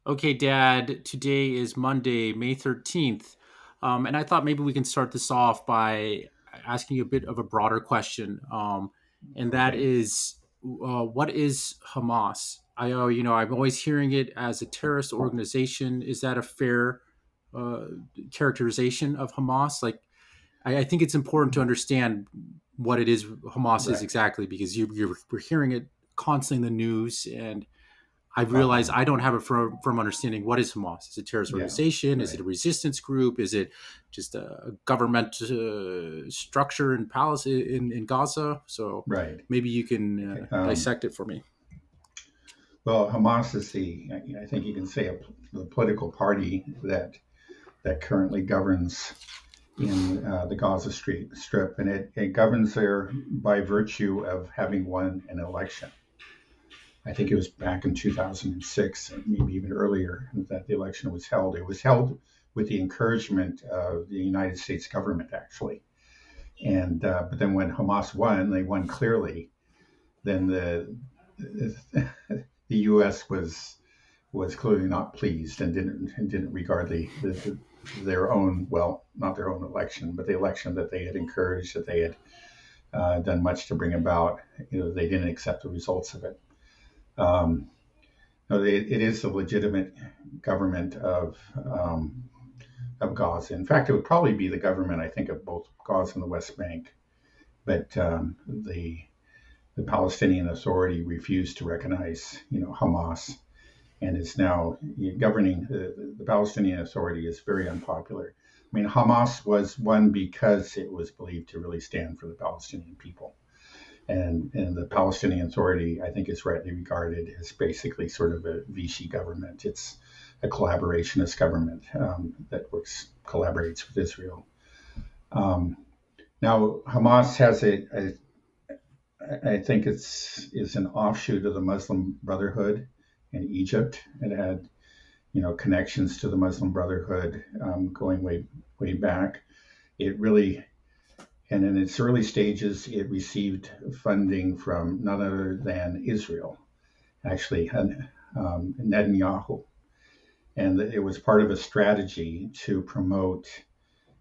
Okay, Dad, today is Monday, May 13th. And I thought maybe we can start this off by asking you a bit of a broader question. And that Okay. is, what is Hamas? I'm always hearing it as a terrorist organization. Is that a fair uh, characterization of Hamas? Like, I think it's important to understand what it is Hamas is Right. exactly because we're hearing it constantly in the news, and I've realized Uh-huh. I don't have a firm understanding. What is Hamas? Is it a terrorist Yeah. organization? Is it Right. a resistance group? Is it just a government structure in in Gaza? So Right. maybe you can Okay. dissect it for me. Well, Hamas is I think you can say, the political party that currently governs in the Gaza Strip, and it governs there by virtue of having won an election. I think it was back in 2006, maybe even earlier, that the election was held. It was held with the encouragement of the United States government, actually. And but then when Hamas won, they won clearly. Then the U.S. was clearly not pleased and didn't regard their own, well, not their own election, but the election that they had encouraged, that they had done much to bring about. They didn't accept the results of it. Um, no, it is the legitimate government of Gaza. In fact, it would probably be the government, I think, of both Gaza and the West Bank. But the Palestinian Authority refused to recognize, Hamas, and is now governing. The Palestinian Authority is very unpopular. I mean, Hamas was one because it was believed to really stand for the Palestinian people. And the Palestinian Authority, I think, is rightly regarded as basically sort of a Vichy government. It's a collaborationist government that collaborates with Israel. Um, Now, Hamas has I think is an offshoot of the Muslim Brotherhood in Egypt. It had, connections to the Muslim Brotherhood going way back. It really, and in its early stages, it received funding from none other than Israel, actually, Netanyahu, and it was part of a strategy to promote,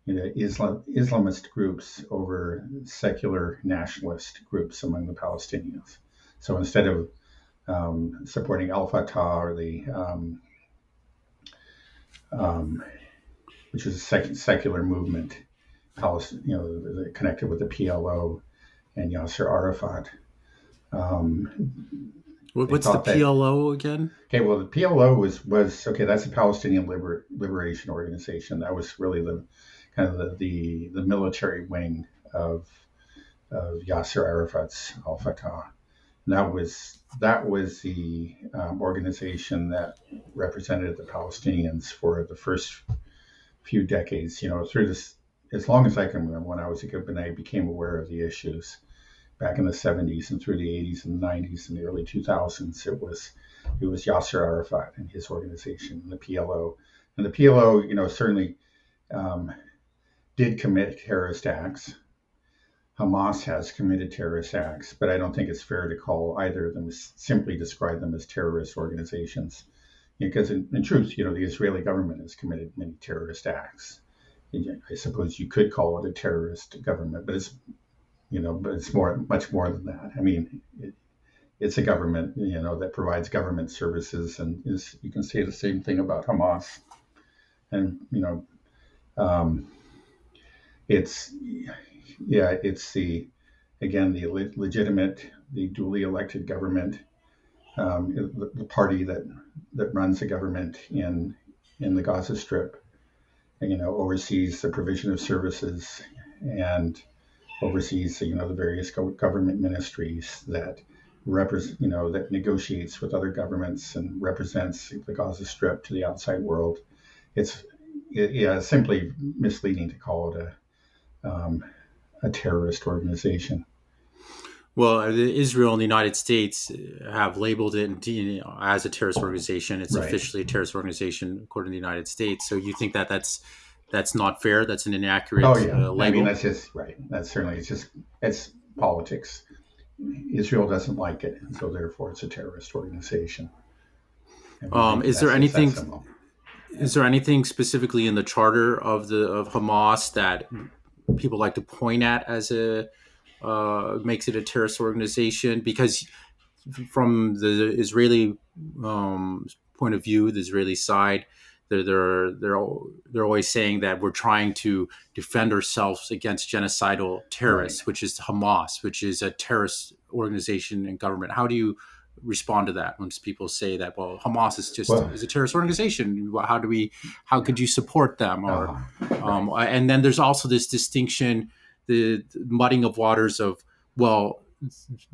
Islamist groups over secular nationalist groups among the Palestinians. So instead of supporting Al Fatah or um, which is a secular movement, connected with the PLO and Yasser Arafat, um, they What's the thought that, PLO again? okay, well, the PLO was okay. That's the Palestinian Liberation Organization. That was really the kind of the military wing of Yasser Arafat's Al Fatah. And that was the organization that represented the Palestinians for the first few decades. Through this, as long as I can remember, when I was a kid, and I became aware of the issues back in the 70s and through the 80s and 90s and the early 2000s. It was Yasser Arafat and his organization, the PLO, and the PLO, certainly um, did commit terrorist acts. Hamas has committed terrorist acts, but I don't think it's fair to call either of them, simply describe them as terrorist organizations. Because in truth, the Israeli government has committed many terrorist acts. I suppose you could call it a terrorist government, but it's much more than that. I mean, it's a government, that provides government services, and you can say the same thing about Hamas. And um, it's yeah, it's the legitimate, the duly elected government, the party that runs the government in the Gaza Strip, and, oversees the provision of services and oversees, the various government ministries that that negotiates with other governments and represents the Gaza Strip to the outside world. It's yeah, simply misleading to call it a terrorist organization. Well, Israel and the United States have labeled it as a terrorist organization. It's Right. officially a terrorist organization according to the United States. So you think that that's not fair? That's an inaccurate Oh yeah. I mean, label. that's just right. That's certainly, it's politics. Israel doesn't like it, and so therefore it's a terrorist organization. I mean, Is there it's that anything? simple. Is there anything specifically in the charter of the of Hamas that people like to point at as a makes it a terrorist organization? Because from the Israeli point of view, the Israeli side, they're always saying that we're trying to defend ourselves against genocidal Right. terrorists, which is Hamas, which is a terrorist organization and government. How do you respond to that when people say that, well, Hamas is just Well, is a terrorist organization? How could you support them? Or right. and then there's also this distinction, the mudding of waters of, well,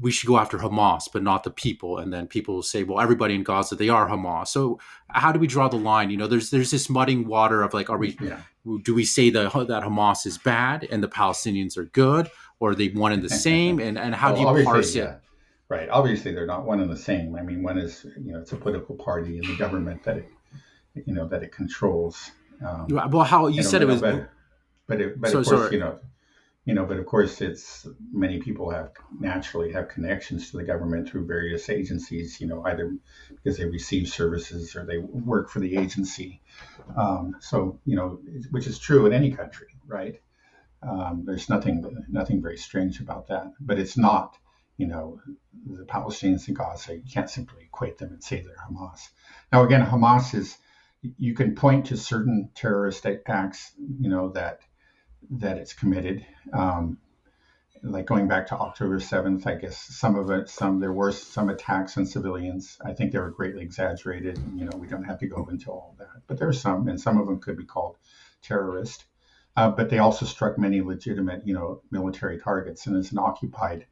we should go after Hamas, but not the people. And then people will say, well, everybody in Gaza, they are Hamas. So how do we draw the line? There's this mudding water of like, Yeah. do we say that Hamas is bad and the Palestinians are good, or are they one and the same? And how Well, do you obviously, parse it? yeah. Right. Obviously, they're not one and the same. I mean, one is, it's a political party and the government that it controls. Um, Well, how you you know, said it but, was, but of so course, sorry. but of course, it's many people naturally have connections to the government through various agencies. Either because they receive services or they work for the agency. So, which is true in any country, right? There's nothing very strange about that, but it's not, the Palestinians in Gaza. You can't simply equate them and say they're Hamas. Now, again, Hamas is. You can point to certain terrorist acts, that it's committed. Um, like going back to October 7th, I guess there were some attacks on civilians. I think they were greatly exaggerated. We don't have to go into all of that, but there are some, and some of them could be called terrorist. But they also struck many legitimate, military targets. And as an occupied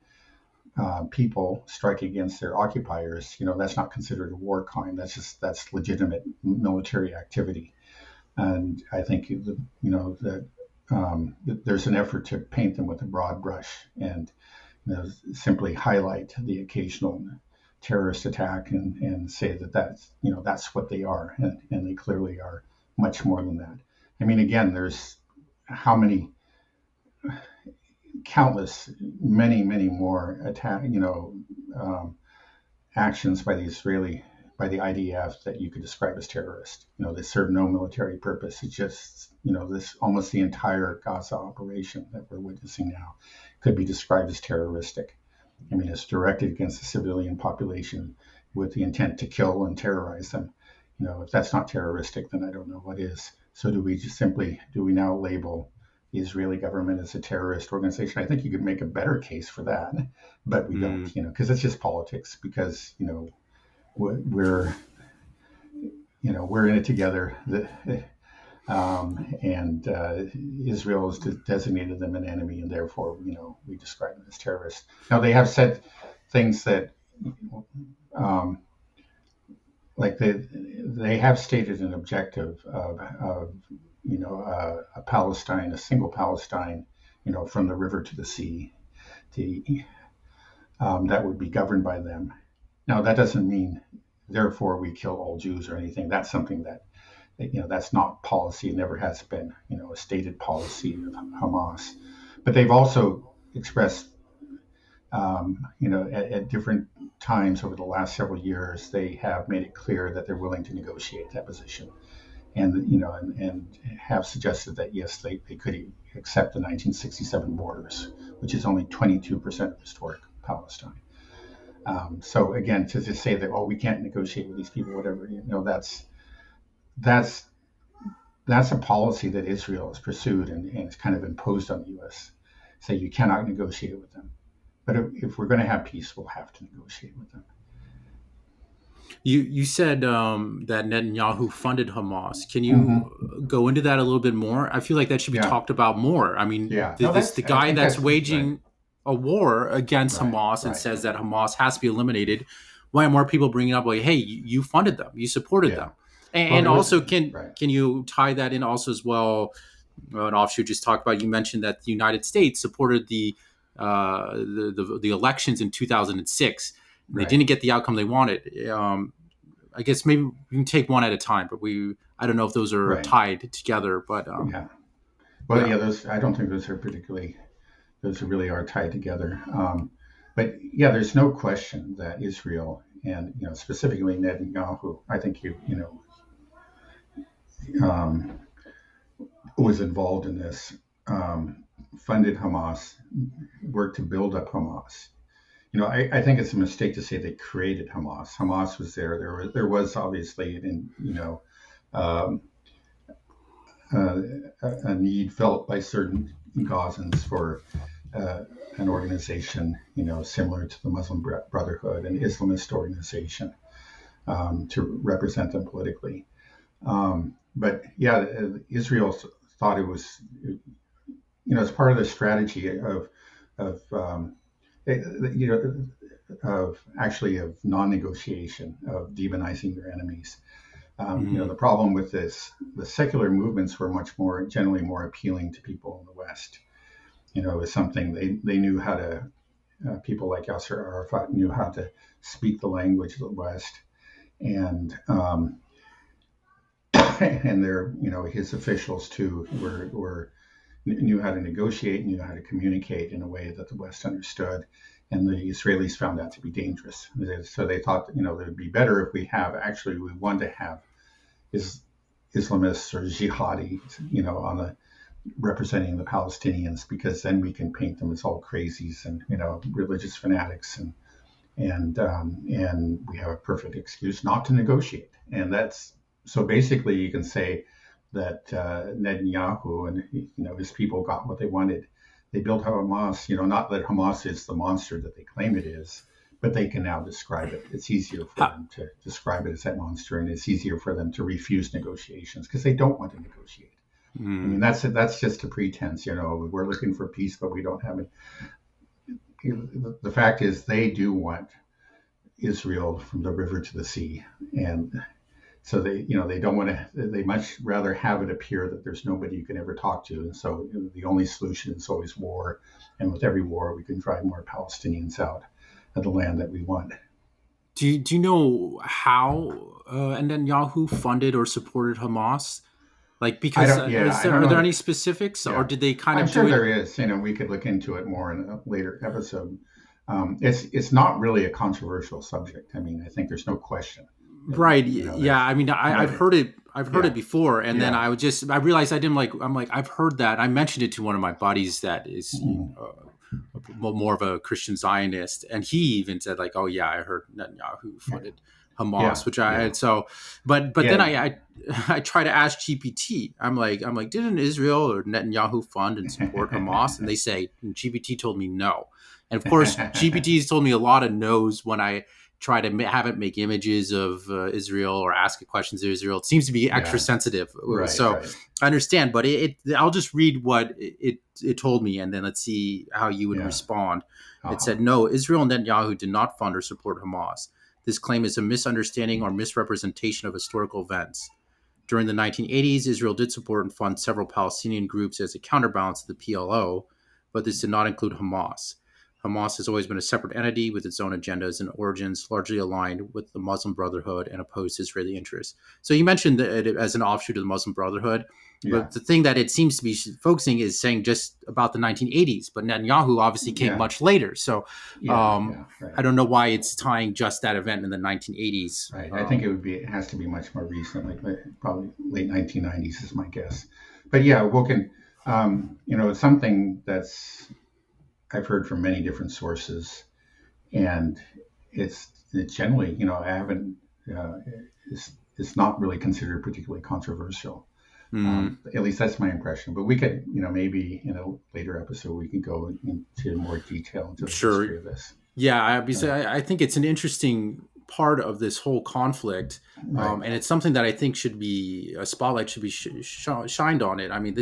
people strike against their occupiers, that's not considered a war crime. That's legitimate military activity. And I think that there's an effort to paint them with a broad brush and simply highlight the occasional terrorist attack and say that's what they are, and they clearly are much more than that. I mean, again, there's how many countless, many more actions by the IDF that you could describe as terrorist. They serve no military purpose. It's just, this almost the entire Gaza operation that we're witnessing now could be described as terroristic. I mean, it's directed against the civilian population with the intent to kill and terrorize them. If that's not terroristic, then I don't know what is. So do we now label the Israeli government as a terrorist organization? I think you could make a better case for that, but we don't, because it's just politics. Because we're we're in it together. And Israel has designated them an enemy, and therefore we describe them as terrorists. Now they have said things that like they have stated an objective of a single Palestine, from the river to the sea, that would be governed by them. Now that doesn't mean therefore we kill all Jews or anything. That's something that's not policy. It never has been, a stated policy of Hamas. But they've also expressed, at different times over the last several years, they have made it clear that they're willing to negotiate that position, and have suggested that yes, they could accept the 1967 borders, which is only 22% of historic Palestine. So again, to just say that, oh, we can't negotiate with these people, whatever, that's a policy that Israel has pursued and it's kind of imposed on the U.S. Say you cannot negotiate with them, but if we're going to have peace, we'll have to negotiate with them. You said that Netanyahu funded Hamas. Can Mm-hmm. you go into that a little bit more? I feel like that should be Yeah, talked about more. I mean, yeah. No, the I guy think that's that's right, waging a war against right, Hamas and right. says that Hamas has to be eliminated. Why are more people bringing up like, hey, you funded them, you supported Yeah. them, Well, and there was also right. can you tie that in also as well? An offshoot just talked about. You mentioned that the United States supported the elections in 2006, and they Right. didn't get the outcome they wanted. I guess maybe we can take one at a time, but I don't know if those are Right. tied together, but Yeah. Well, yeah. yeah. Those I don't think those really are tied together. But yeah, there's no question that Israel and specifically Netanyahu, I think um, was involved in this, funded Hamas, worked to build up Hamas. I think it's a mistake to say they created Hamas. Hamas was there. There was obviously um, a need felt by certain Gazans for an organization, similar to the Muslim Brotherhood, an Islamist organization, to represent them politically. But yeah, Israel thought it was, as part of the strategy of of non-negotiation, of demonizing their enemies. Mm-hmm. The problem with this, the secular movements were generally more appealing to people in the West. It was something they knew how to. People like Yasser Arafat knew how to speak the language of the West, and and his officials too were knew how to negotiate, knew how to communicate in a way that the West understood, and the Israelis found that to be dangerous. So they thought that, it would be better if we want to have Islamists or jihadi, on the representing the Palestinians, because then we can paint them as all crazies and religious fanatics, and we have a perfect excuse not to negotiate. And that's so basically you can say that Netanyahu and his people got what they wanted. They built Hamas. Not that Hamas is the monster that they claim it is, but they can now describe it. It's easier for them to describe it as that monster, and it's easier for them to refuse negotiations because they don't want to negotiate. I mean, that's just a pretense. We're looking for peace, but we don't have it. The fact is, they do want Israel from the river to the sea, and so they don't want to. They much rather have it appear that there's nobody you can ever talk to, and so the only solution is always war. And with every war, we can drive more Palestinians out of the land that we want. Do you know how Netanyahu funded or supported Hamas? Like, I because don't. Yeah, I don't are there know. any specifics, or Yeah, did they kind I'm of sure do it? there is. We could look into it more in a later episode. It's not really a controversial subject. I mean, I think there's no question that Right. that Yeah. I mean, I've that heard it. I've heard yeah, it before, and then yeah, I realized I didn't like. I'm like, I've heard that. I mentioned it to one of my buddies that is mm, more of a Christian Zionist, and he even said like, "Oh yeah, I heard Netanyahu yeah, funded Hamas," yeah, which I yeah, and so, but then yeah, I try to ask GPT. I'm like, didn't Israel or Netanyahu fund and support Hamas? And they say GPT told me no, and of course GPT has told me a lot of no's when I try to have it make images of Israel or ask it questions of Israel. It seems to be extra yeah. sensitive. Right, So right. I understand, but I'll just read what it told me, and then let's see how you would Yeah. respond. It Uh-huh. said, no, Israel and Netanyahu did not fund or support Hamas. This claim is a misunderstanding or misrepresentation of historical events. During the 1980s, Israel did support and fund several Palestinian groups as a counterbalance to the PLO, but this did not include Hamas. Hamas has always been a separate entity with its own agendas and origins largely aligned with the Muslim Brotherhood and opposed to Israeli interests. So you mentioned it as an offshoot of the Muslim Brotherhood, Yeah, but the thing that it seems to be focusing is saying just about the 1980s, but Netanyahu obviously came yeah, much later. So yeah, um, yeah. Right, I don't know why it's tying just that event in the 1980s. right. I think it has to be much more recent, like probably late 1990s is my guess. But yeah, Woken, it's something that's I've heard from many different sources, and it's generally, I haven't, uh, it's not really considered particularly controversial. Mm. At least that's my impression. But we could, maybe in a later episode, we can go into more detail into the Sure. history of this. Yeah, Uh, because I think it's an interesting part of this whole conflict, right, and it's something that I think should be a spotlight should be shined on it. I mean,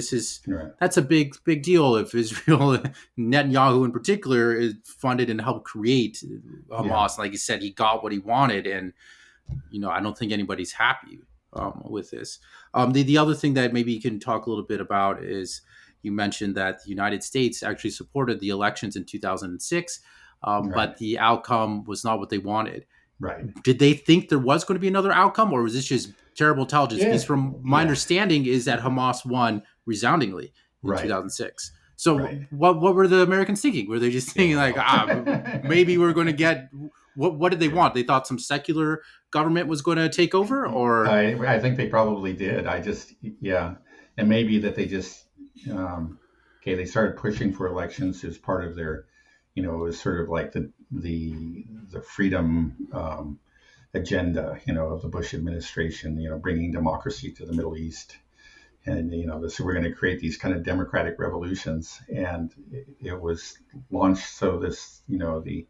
right, that's a big deal if Israel, Netanyahu in particular, is funded and helped create yeah, Hamas. Like you said, he got what he wanted, and I don't think anybody's happy with this. The other thing that maybe you can talk a little bit about is you mentioned that the United States actually supported the elections in 2006, right, but the outcome was not what they wanted. right. Did they think there was going to be another outcome, or was this just terrible intelligence? Because Yeah, from my yeah, understanding is that Hamas won resoundingly in right, 2006. So right, what were the Americans thinking? Were they just thinking like, yeah. maybe we're going to get What did they Yeah. want? They thought some secular government was going to take over, or I think they probably did. I just, yeah. And maybe that they just, um, okay, they started pushing for elections as part of their, it was sort of like the freedom agenda, of the Bush administration, bringing democracy to the Middle East. And, so we're going to create these kind of democratic revolutions. And it was launched. So the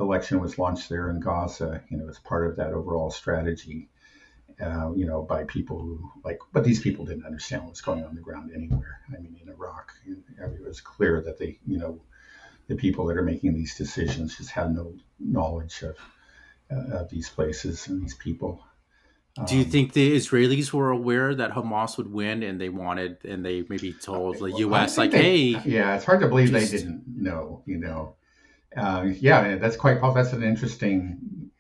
election was launched there in Gaza, as part of that overall strategy, by people who but these people didn't understand what was going on the ground anywhere. I mean, in Iraq, it was clear that the people that are making these decisions just have no knowledge of these places and these people. do you Um, think the Israelis were aware that Hamas would win, and they maybe told the I U.S. think like, they, "Hey, yeah, it's hard to believe they just didn't know, yeah, that's quite, that's an interesting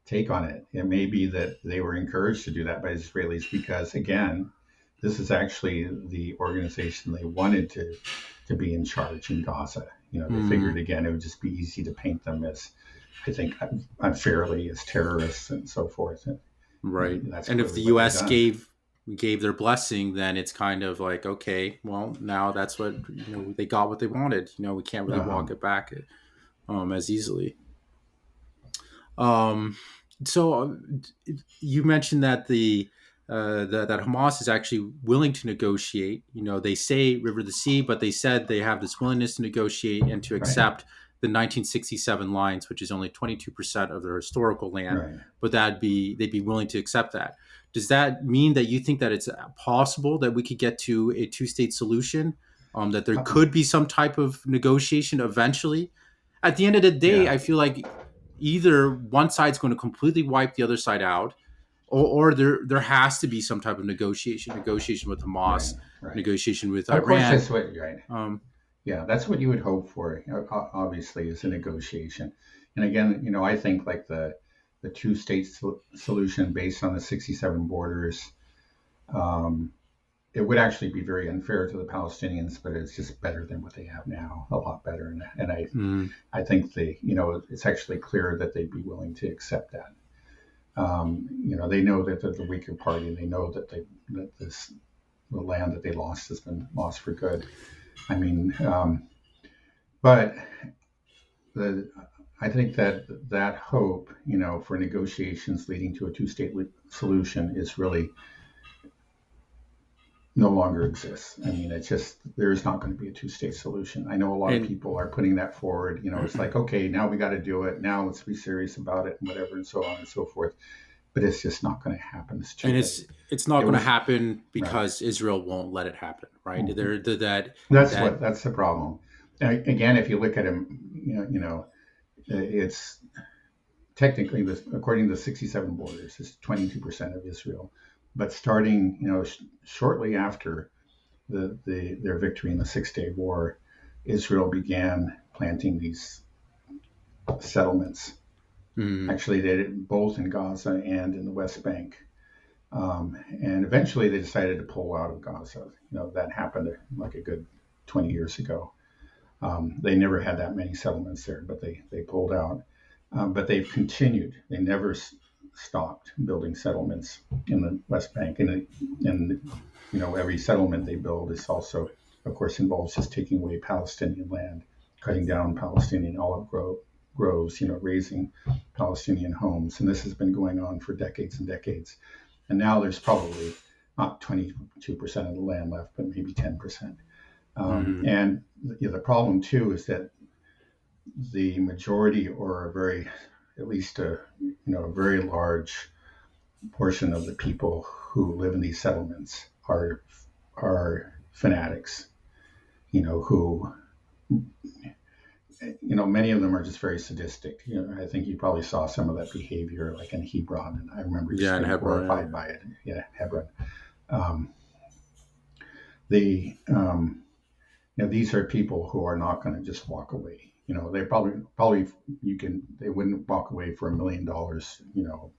take on it. It may be that they were encouraged to do that by Israelis because, again, this is actually the organization they wanted to be in charge in Gaza. They figured, mm, again, it would just be easy to paint them as, I think, unfairly as terrorists and so forth. right." And that's And if clearly the what they've U.S. done. gave their blessing, then it's kind of like, okay, well, now that's what they got what they wanted. We can't really Uh-huh. walk it back as easily. Um, so you mentioned that that Hamas is actually willing to negotiate. They say River the Sea, but they said they have this willingness to negotiate and to Right, accept the 1967 lines, which is only 22% of their historical land, right. but they'd be willing to accept that. Does that mean that you think that it's possible that we could get to a two-state solution? That there Uh-uh. could be some type of negotiation eventually? At the end of the day, Yeah, I feel like either one side's going to completely wipe the other side out, or there has to be some type of negotiation with Hamas, right, right. negotiation with Of course, Iran. that's what, right. Um, Yeah, that's what you would hope for. Obviously, is a negotiation. And again, I think like the two-state solution based on the '67 borders, um, it would actually be very unfair to the Palestinians, but it's just better than what they have now, a lot better. And mm, I think it's actually clear that they'd be willing to accept that. They know that they're the weaker party. They know that the land that they lost has been lost for good. I mean, but the I think that hope, for negotiations leading to a two-state solution is really no longer exists. I mean, it's just there's not going to be a two-state solution. I know a lot of and people are putting that forward. It's like, okay, now we got to do it. Now let's be serious about it and whatever and so on and so forth. But it's just not going to happen. It's too and late. it's not It going to was happen right. because Israel won't let it happen, right? Mhm. That that That's the problem. Again, if you look at him, it's technically, according to the '67 borders, it's 22% of Israel. But starting, shortly after their victory in the Six-Day War, Israel began planting these settlements. mm, Actually, they did it both in Gaza and in the West Bank. And eventually, they decided to pull out of Gaza. That happened like a good 20 years ago. They never had that many settlements there, but they pulled out. But they've continued. They never stopped building settlements in the West Bank, and every settlement they build is also, of course, involves just taking away Palestinian land, cutting down Palestinian olive groves, raising Palestinian homes, and this has been going on for decades and decades. And now there's probably not 22% of the land left, but maybe 10%. mm, And the problem too is that the majority, or at least a very large portion of the people who live in these settlements are fanatics. Who many of them are just very sadistic. I think you probably saw some of that behavior, like in Hebron, and I remember just yeah, in being Hebron, horrified by it. Yeah, Hebron. Um, the these are people who are not going to just walk away. They probably they wouldn't walk away for $1 million,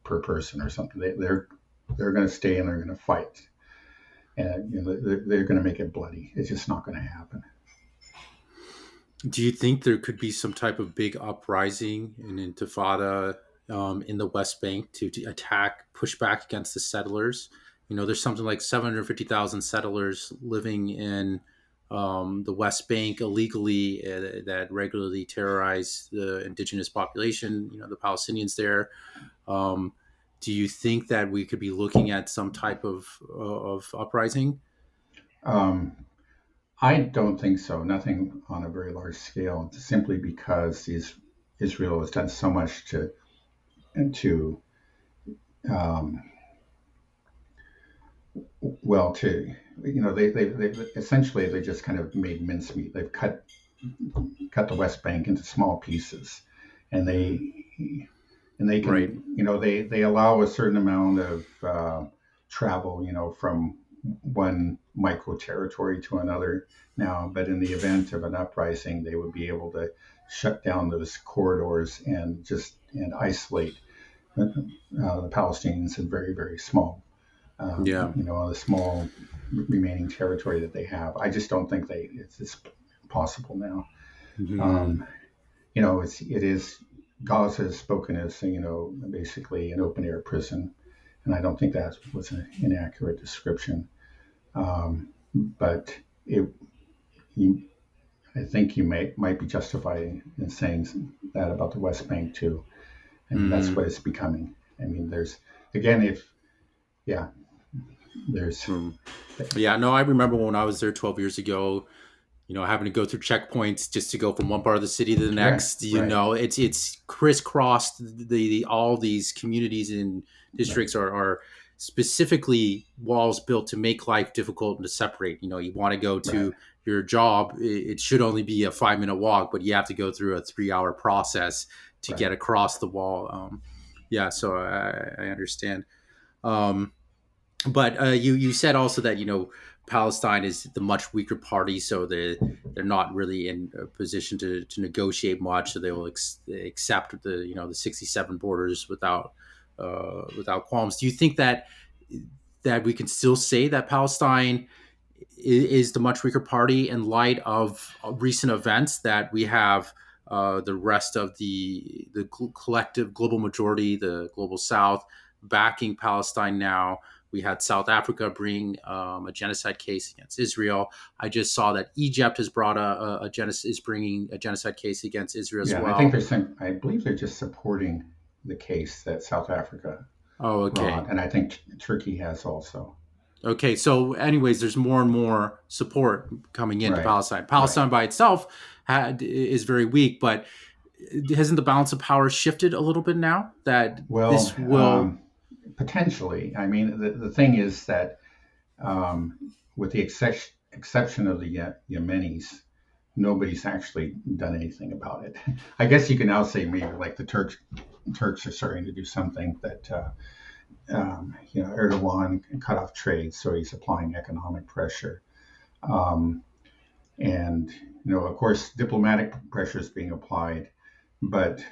per person or something. They're going to stay and they're going to fight, and they're going to make it bloody. It's just not going to happen. Do you think there could be some type of big uprising, an intifada, in the West Bank to attack, push back against the settlers? There's something like 750,000 settlers living in the West Bank illegally, that regularly terrorize the indigenous population, the Palestinians there. Um, do you think that we could be looking at some type of uprising? Um, I don't think so. Nothing on a very large scale, simply because Israel has done so much to um, well to they essentially they just kind of made mincemeat. They've cut the West Bank into small pieces, and Mm, they right. can they allow a certain amount of travel from one micro territory to another now. But in the event of an uprising, they would be able to shut down those corridors and isolate the Palestinians in very, very small, Yeah. the small remaining territory that they have. I just don't think it's possible now. Mhm. Um, it is Gaza is spoken as basically an open air prison, and I don't think that was an inaccurate description. But it, you, I think you might be justified in saying that about the West Bank too. I mean, that's Mm. what it's becoming. I mean, there's again, if yeah, there's Mm. Yeah, no, I remember when I was there 12 years ago, having to go through checkpoints just to go from one part of the city to the right, next. right, It's crisscrossed. All these communities and right, districts are specifically walls built to make life difficult and to separate. You want to go right, to your job, it should only be a 5-minute walk, but you have to go through a 3-hour process to right. get across the wall. Yeah, so I understand. Um, but you said also that Palestine is the much weaker party, so they're not really in a position to negotiate much. So they will accept the 67 borders without qualms. Do you think that we can still say that Palestine is the much weaker party in light of recent events, that we have the rest of the collective global majority, the global South, backing Palestine now? We had South Africa bring a genocide case against Israel. I just saw that Egypt has brought is bringing a genocide case against Israel as Yeah, I think well. there's some. I believe they're just supporting the case that South Africa Oh, brought, okay. and I think Turkey has also. Okay, so anyways, there's more and more support coming into Right, Palestine. right. Palestine by itself is very weak, but hasn't the balance of power shifted a little bit now that Well, this will? potentially. I mean, the thing is that with the exception of the Yemenis, nobody's actually done anything about it. I guess you can now say maybe like the Turks are starting to do something that Erdogan cut off trade, so he's applying economic pressure, um, and of course, diplomatic pressure is being applied, but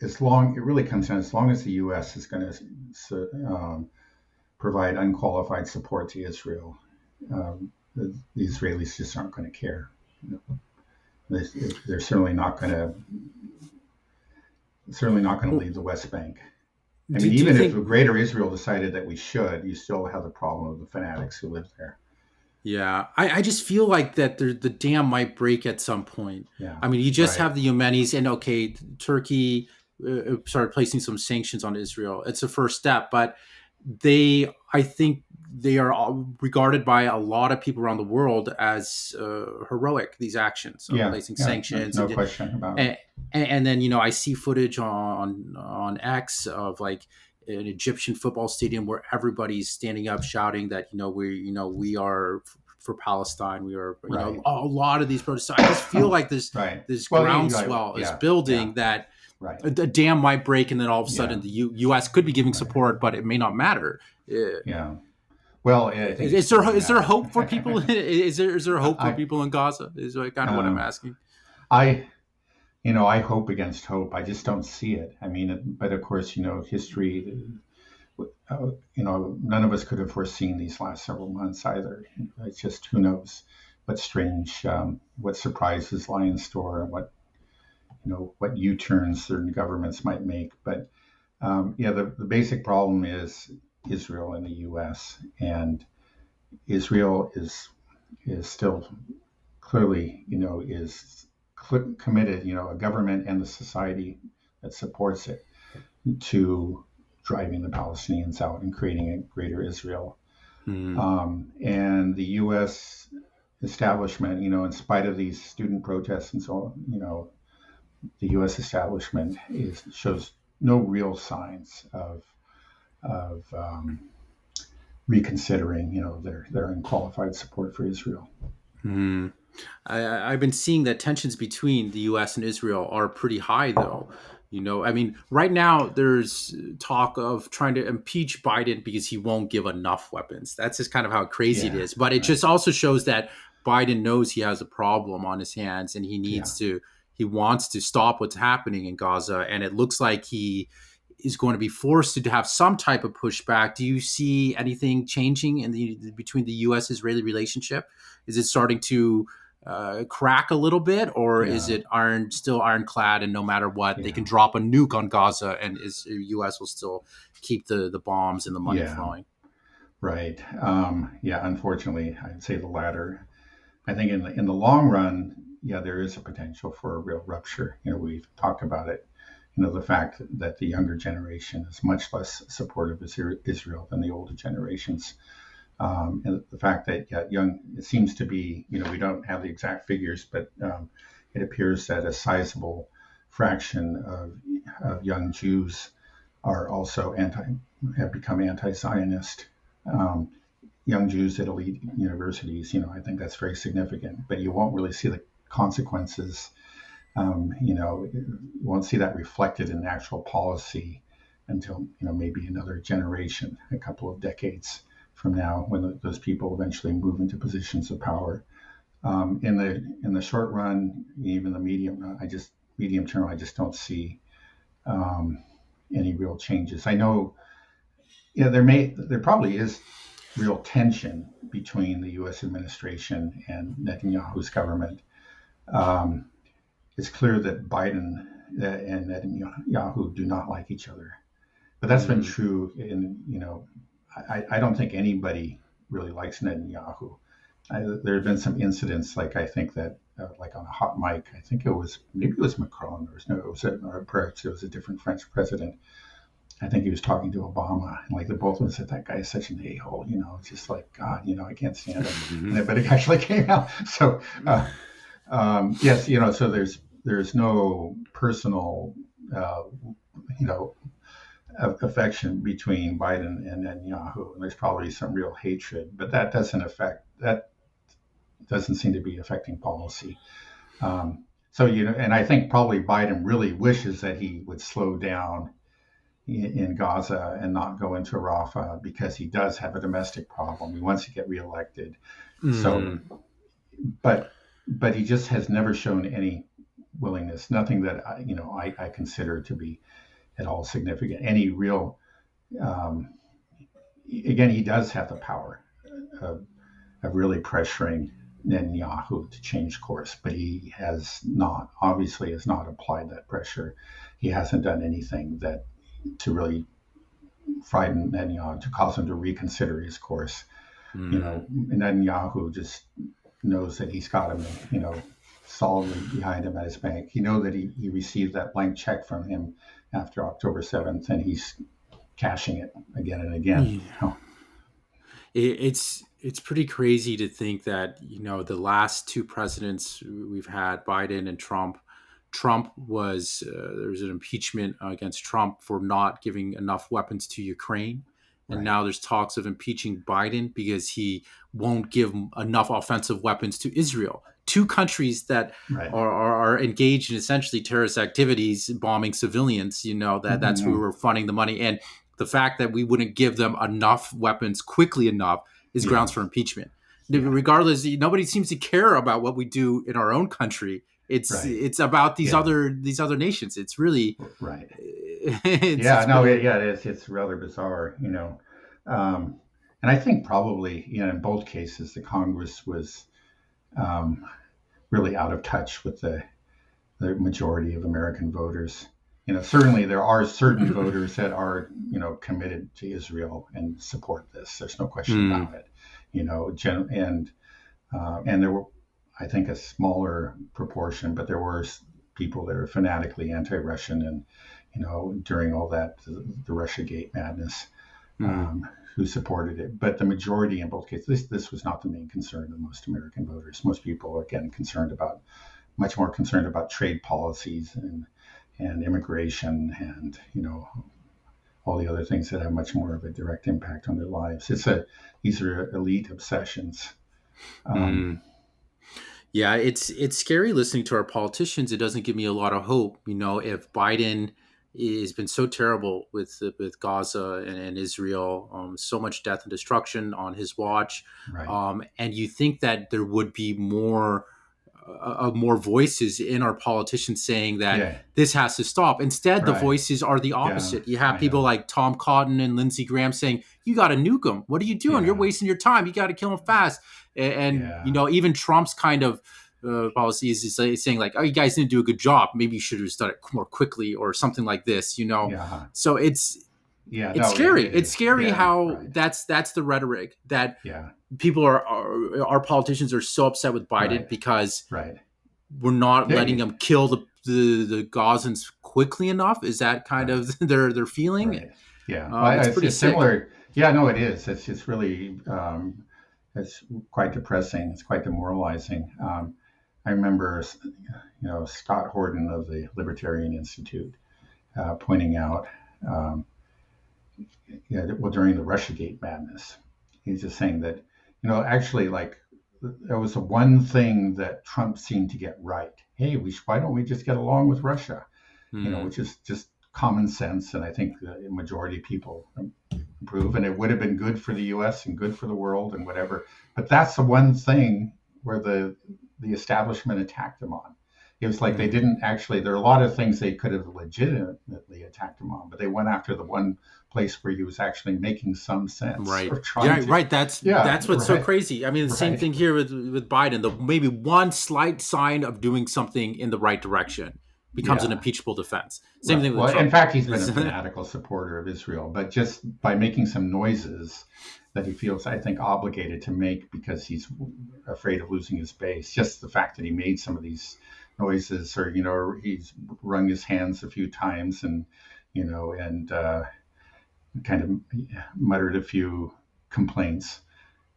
it really comes down as long as the U.S. is going to provide unqualified support to Israel, the Israelis just aren't going to care. You know, they're certainly not going to leave the West Bank. I mean, Do you even if think? Greater Israel decided that we should, you still have the problem of the fanatics who live there. Yeah, I just feel like that the dam might break at some point. Yeah, I mean, you just right. have the Yemenis, and okay, Turkey started placing some sanctions on Israel. It's a first step, but I think they are all regarded by a lot of people around the world as heroic. These actions of Yeah, placing yeah, sanctions, no question about it. and, and then I see footage on X of like an Egyptian football stadium where everybody's standing up shouting that we are for Palestine. We are Right, a lot of these protests. So I just feel like this right. this Well, groundswell is yeah, yeah, building, that right. a dam might break, and then all of a Yeah, sudden the U.S. could be giving right. support, but it may not matter. Yeah. Well, I think Is it's there going to is there matter. hope for people? Is there hope for I, people in Gaza? Is kind of what I'm um, asking. I, I hope against hope. I just don't see it. I mean, but of course, history. None of us could have foreseen these last several months either. It's just who knows. strange, what surprises lie in store, and what U-turns certain governments might make. But yeah, the basic problem is Israel and the U.S. and Israel is still clearly, is committed, a government and the society that supports it to driving the Palestinians out and creating a greater Israel. Mm. And the U.S. establishment, in spite of these student protests and so on, the U.S. establishment shows no real signs of reconsidering, their unqualified support for Israel. Mm. I've been seeing that tensions between the U.S. and Israel are pretty high, though. I mean, right now there's talk of trying to impeach Biden because he won't give enough weapons. That's just kind of how crazy it Yeah, is. But it right. just also shows that Biden knows he has a problem on his hands, and Yeah, he wants to stop what's happening in Gaza. And it looks like he is going to be forced to have some type of pushback. Do you see anything changing in the between the U.S. Israeli relationship? Is it starting to crack a little bit, or is yeah, it still ironclad, and no matter what, they yeah, can drop a nuke on Gaza, and U.S. will still keep the bombs and the money yeah. flowing? Right. Yeah. Unfortunately, I'd say the latter. I think in the long run, yeah, there is a potential for a real rupture. We've talked about it. The fact that the younger generation is much less supportive of Israel than the older generations, and the fact that it seems to be, we don't have the exact figures, but it appears that a sizable fraction of young Jews are also have become anti-Zionist. Um, Young Jews at elite universities, I think that's very significant. But you won't really see the consequences. You won't see that reflected in actual policy until maybe another generation, a couple of decades from now, when those people eventually move into positions of power. In the short run, even the medium term, I just don't see um, any real changes. I know, there probably is real tension between the U.S. administration and Netanyahu's government. Um, it's clear that Biden and Netanyahu do not like each other, but that's been Mm. true. I don't think anybody really likes Netanyahu. There have been some incidents, like I think that, like on a hot mic, I think maybe it was Macron, or no, or perhaps it was a different French president. I think he was talking to Obama, and like the both of them said, that guy is such an a-hole. It's just like, God, I can't stand him. But it actually came out. So yes, so there's no personal, uh, you know, affection between Biden and Netanyahu, and there's probably some real hatred, but that doesn't seem to be affecting policy. So and I think probably Biden really wishes that he would slow down in Gaza and not go into Rafah, because he does have a domestic problem. He wants to get reelected. So, Mm. but he just has never shown any willingness, nothing that I consider to be at all significant. Any real, um, again, he does have the power of really pressuring Netanyahu to change course, but he has not applied that pressure. He hasn't done anything that to really frighten Netanyahu, to cause him to reconsider his course. Mm. Netanyahu just knows that he's got him, solidly behind him at his bank. He knows that he received that blank check from him after October 7th, and he's cashing it again and again. Yeah. It's pretty crazy to think that the last two presidents we've had, Biden and Trump. Trump was there was an impeachment against Trump for not giving enough weapons to Ukraine, and Right, now there's talks of impeaching Biden because he won't give enough offensive weapons to Israel. Two countries that right. are engaged in essentially terrorist activities, bombing civilians. That's who Mhm. we're funding the money, and the fact that we wouldn't give them enough weapons quickly enough is Yeah, grounds for impeachment. yeah, Regardless, nobody seems to care about what we do in our own country. It's right. it's about Yeah, these other nations. It's really right. Yeah, it's no, pretty. yeah, it's rather bizarre, um, and I think probably, in both cases, the Congress was um, really out of touch with the majority of American voters. Certainly there are certain voters that are, committed to Israel and support this. There's no question Mm, about it. And there were, I think, a smaller proportion, but there were people that are fanatically anti-Russian, and during all that the RussiaGate madness, mm, who supported it. But the majority in both cases, this was not the main concern of most American voters. Most people, again, much more concerned about trade policies and immigration, and all the other things that have much more of a direct impact on their lives. These are elite obsessions. Um, mm. Yeah, it's scary listening to our politicians. It doesn't give me a lot of hope. If Biden has been so terrible with Gaza and Israel, so much death and destruction on his watch, right. and you think that there would be more voices in our politicians saying that Yeah. this has to stop. Instead, the Right. voices are the Yeah. opposite. You have I people know. like Tom Cotton and Lindsey Graham saying, "You got to nuke them. What are you doing? You're Yeah. wasting your time. You got to kill them fast." And Yeah. even Trump's kind of policies is saying like, "Oh, you guys didn't do a good job. Maybe you should have done it more quickly or something like this." Yeah. So Yeah. it's No, it scary. It's is. scary Yeah. how Right. that's the rhetoric that Yeah. people are our politicians are so upset with Biden Right. because Right. we're not letting Yeah. them kill the Gazans quickly enough. Is that kind Right. of their feeling? Right. Yeah. Well, It's pretty it's sick. similar. Yeah. No, it is. It's really it's quite depressing. It's quite demoralizing. I remember, Scott Horton of the Libertarian Institute pointing out, um, yeah, well, during the RussiaGate madness, he's just saying that, actually, like, there was the one thing that Trump seemed to get right. Hey, why don't we just get along with Russia? Mm, Which is just common sense, and I think the majority of people approve, and it would have been good for the U.S. and good for the world and whatever. But that's the one thing where the establishment attacked him on. It was like they mm. didn't actually. There are a lot of things they could have legitimately attacked him on, but they went after the one place where he was actually making some sense Right. or trying Yeah, to. right. Yeah, That's what's so right, crazy. I mean, the same right. thing here with Biden. The maybe one slight sign of doing something in the right direction becomes an Yeah, impeachable defense. Same right. thing with Well, in Trump. fact, he's been a fanatical supporter of Israel, but just by making some noises that he feels, I think, obligated to make because he's afraid of losing his base. Just the fact that he made some of these noises, or he's wrung his hands a few times, and kind of muttered a few complaints.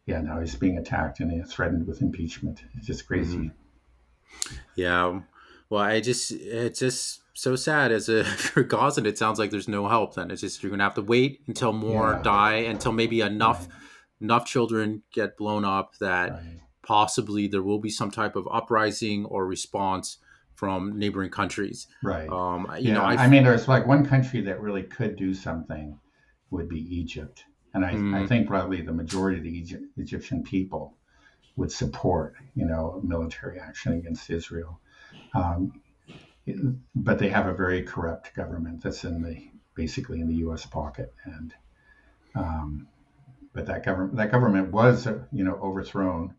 Yeah, now he's being attacked and he's threatened with impeachment. It's just Mhm. crazy. Yeah. Well, it's just so sad as a for Gazan. It sounds like there's no help. Then it's just you're gonna have to wait until more Yeah, die, until maybe enough right, enough children get blown up that right. possibly there will be some type of uprising or response from neighboring countries. Right. I Yeah. I mean, there's like one country that really could do something would be Egypt. And I mm, think probably the majority of the Egyptian people would support, military action against Israel. Um, but they have a very corrupt government that's basically in the U.S. pocket. And um, but that government was, overthrown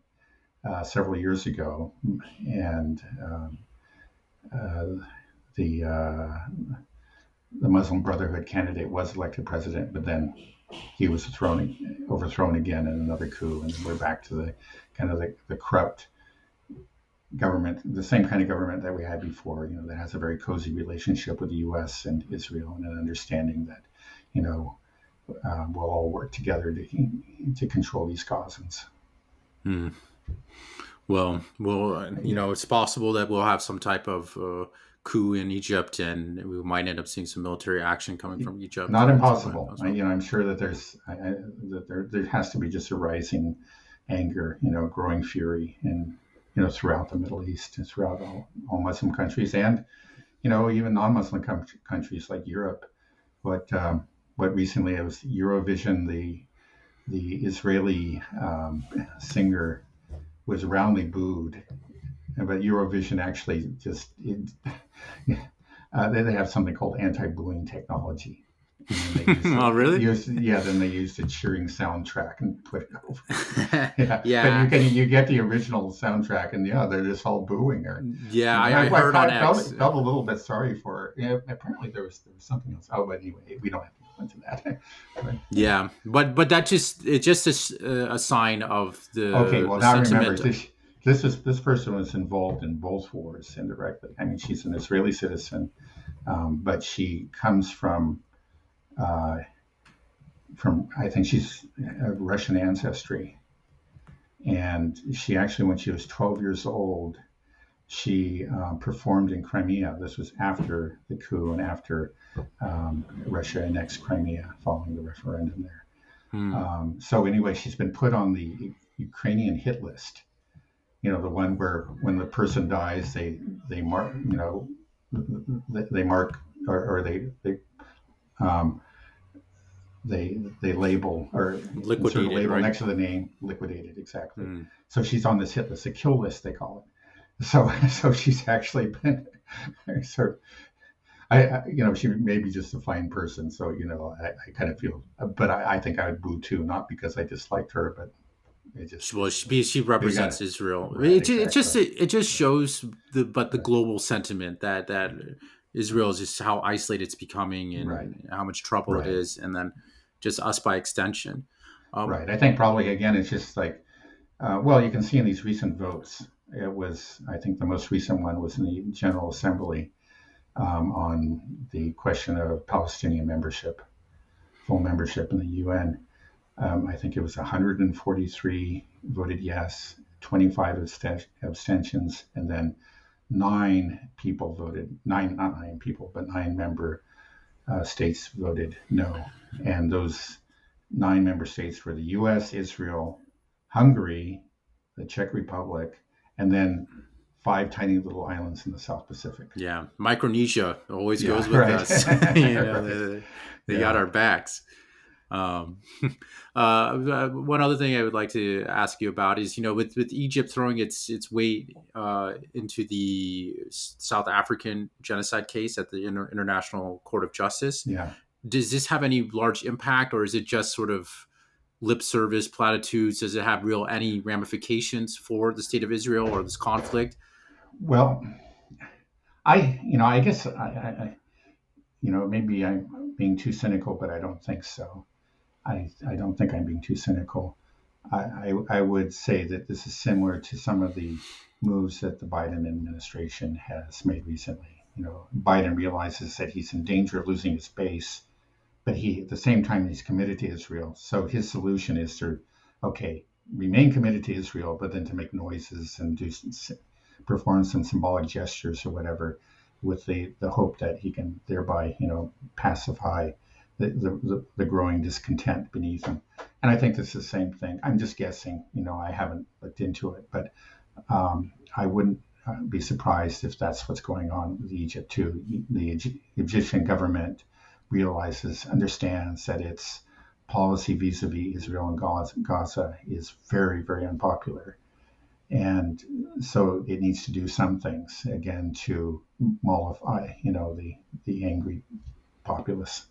several years ago, and uh, the the Muslim Brotherhood candidate was elected president, but then he was overthrown again in another coup, and we're back to the kind of the corrupt government, the same kind of government that we had before. That has a very cozy relationship with the U.S. and Israel, and an understanding that, you know, we'll all work together to control these Gazans. mm. Well, Yeah, it's possible that we'll have some type of coup in Egypt, and we might end up seeing some military action coming from Egypt not to impossible. as well. I'm sure that there has to be just a rising anger, growing fury, and throughout the Middle East and throughout all Muslim countries, and even non-Muslim countries like Europe. What what recently it was Eurovision, the Israeli singer was roundly booed, but Eurovision actually just they have something called anti-booing technology, and then they used Oh, really? then they used a cheering soundtrack and put it over it. Yeah, but Yeah, you get the original soundtrack, and yeah, they're just all booing her. yeah. And I heard on X. felt a little bit sorry for her. Yeah, apparently there was something else. Oh, but anyway, we don't have to go into that. But, Yeah, but that just it's just a sign of okay, well the now I remember sentiment. this person was involved in both wars indirectly. I mean, she's an Israeli citizen, but she comes uh, from I think she's of Russian ancestry, and she actually, when she was 12 years old, she performed in Crimea. This was after the coup and after Russia annexed Crimea following the referendum there. Hmm. So anyway, she's been put on the Ukrainian hit list. You know, the one where when the person dies, they mark, you know, they mark or um, they label or insert a Liquidated, label right? next to the name, liquidated exactly. Hmm. So she's on this hit list, a kill list they call it. So so she's actually been sort of you know, she may be just a fine person, so you know, I kind of feel, but I think I would boo too, not because I disliked her, but it just Well, she they got represents it Israel. right exactly. It just shows the Right, global sentiment that Israel is just how isolated it's becoming right, and how much trouble it right, is, and then just us by extension. Um, right. I think probably again, it's just like, well, you can see in these recent votes, it was, I think the most recent one was in the General Assembly on the question of Palestinian membership, full membership in the UN. I think it was 143 voted yes, 25 abstentions, and then nine people voted, nine, not nine people, but nine member states voted no. And those nine member states were the US, Israel, Hungary, the Czech Republic, and then five tiny little islands in the South Pacific. yeah, Micronesia always Yeah, goes with right. us. Right. They got Yeah. our backs. Um, one other thing I would like to ask you about is, with Egypt throwing its weight into the South African genocide case at the International Court of Justice, Yeah. does this have any large impact, or is it just sort of lip service platitudes? Does it have real any ramifications for the state of Israel or this conflict? Well, I guess you know, maybe I'm being too cynical, but I don't think so. I don't think I'm being too cynical. I would say that this is similar to some of the moves that the Biden administration has made recently. You know, Biden realizes that he's in danger of losing his base, but he, at the same time, he's committed to Israel. So his solution is to, okay, remain committed to Israel, but then to make noises and perform some symbolic gestures or whatever, with the hope that he can thereby, you know, pacify the growing discontent beneath him. And I think it's the same thing. I'm just guessing. You know, I haven't looked into it, but I wouldn't be surprised if that's what's going on with Egypt too. The Egyptian government understands that its policy vis-a-vis Israel and Gaza is very, very unpopular, and so it needs to do some things again to mollify, you know, the angry populace.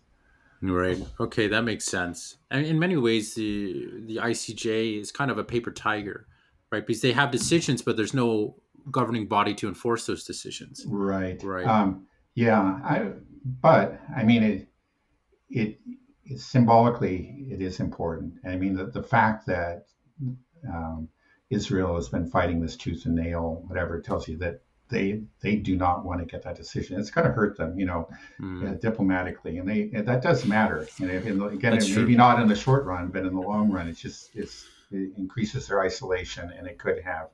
Right. Okay, that makes sense. And in many ways, the ICJ is kind of a paper tiger, right? Because they have decisions, but there's no governing body to enforce those decisions. Right. Right. Yeah. But I mean, it, it symbolically it is important. I mean, the fact that um, Israel has been fighting this tooth and nail, whatever, tells you that they do not want to get that decision. It's going to hurt them, you know, Mm, diplomatically, and that does matter. And that's again, maybe true. not in the short run, but in the long run, it increases their isolation, and it could have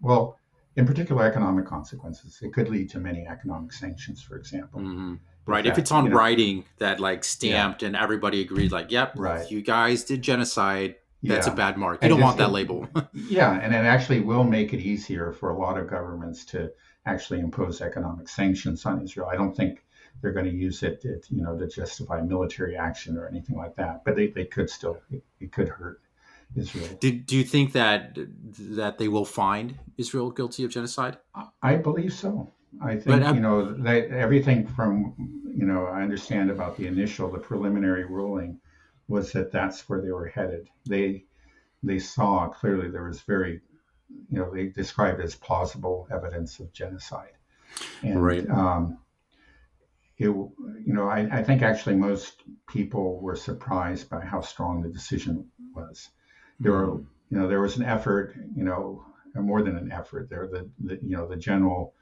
well, in particular, economic consequences. It could lead to many economic sanctions, for example, Hmm. if Right. If that, it's you on know, writing that like yeah, stamped and everybody agreed, like, yep, right. you guys did genocide, that's a Yeah, bad mark. You and don't just want that label. yeah, and it actually will make it easier for a lot of governments to actually impose economic sanctions on Israel. I don't think they're going to use you know, to justify military action or anything like that, but they could still, it could hurt Israel. Do you think that they will find Israel guilty of genocide? I believe so. I But think that everything from I understand about the preliminary ruling was that that's where they were headed. They saw clearly there was very they described it as plausible evidence of genocide, and right, I think actually most people were surprised by how strong the decision was. There were mm, there was an effort, more than an effort. There the general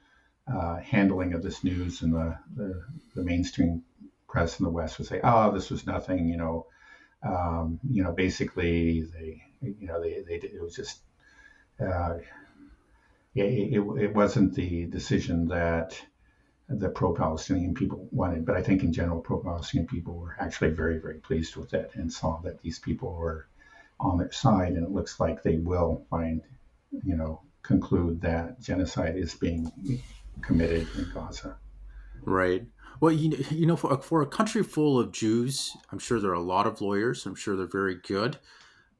handling of this news and the mainstream press in the West would say, "Oh, this was nothing." Basically they it was just uh, it wasn't the decision that the pro-Palestinian people wanted. But I think in general, pro-Palestinian people were actually very, very pleased with it and saw that these people were on their side, and it looks like they will conclude that genocide is being committed in Gaza. right. Well, for a country full of Jews, I'm sure there are a lot of lawyers. I'm sure they're very good.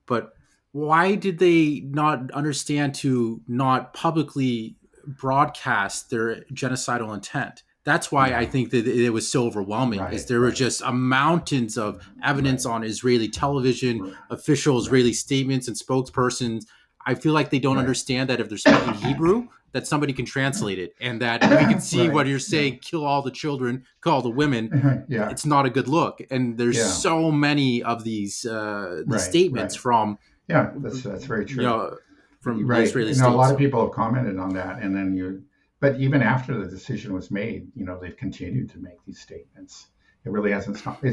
But why did they not understand to not publicly broadcast their genocidal intent? That's why I Yeah, think that it was so overwhelming. Is right, there were right, just a mountains of evidence right, on Israeli television, right, official right, Israeli statements, and spokespersons. I feel like they don't right, understand that if they're speaking Hebrew, that somebody can translate it, and that we can see what right. you're Yeah, saying: kill all the children, kill all the women. yeah, It's not a good look. And there's yeah. so many of these Right, statements right. from Yeah, that's very you true. know from the Right. Israeli A lot states. of people have commented on that, and then but even after the decision was made, they've continued to make these statements. It really hasn't stopped.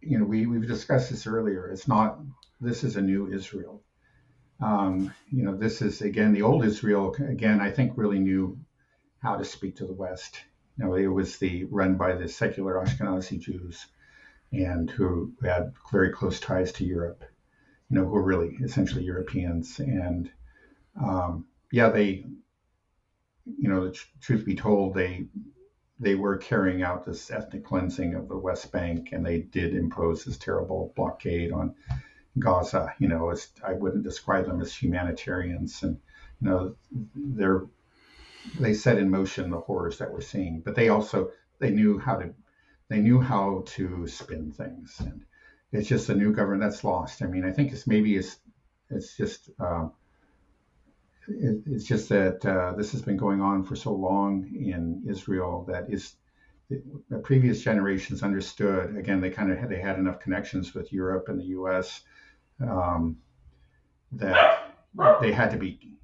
We've discussed this earlier. It's not, this is a new Israel. This is, again, the old Israel, again, I think really knew how to speak to the West. It was run by the secular Ashkenazi Jews and who had very close ties to Europe, who were really essentially Europeans. And yeah, truth be told, they were carrying out this ethnic cleansing of the West Bank, and they did impose this terrible blockade on Gaza. I wouldn't describe them as humanitarians, and they're they set in motion the horrors that we're seeing. But they knew how to spin things, and it's just a new government that's lost. I mean, I think it's just it's just that this has been going on for so long in Israel that the previous generations understood. Again, they had enough connections with Europe and the U.S. Um, that they had to be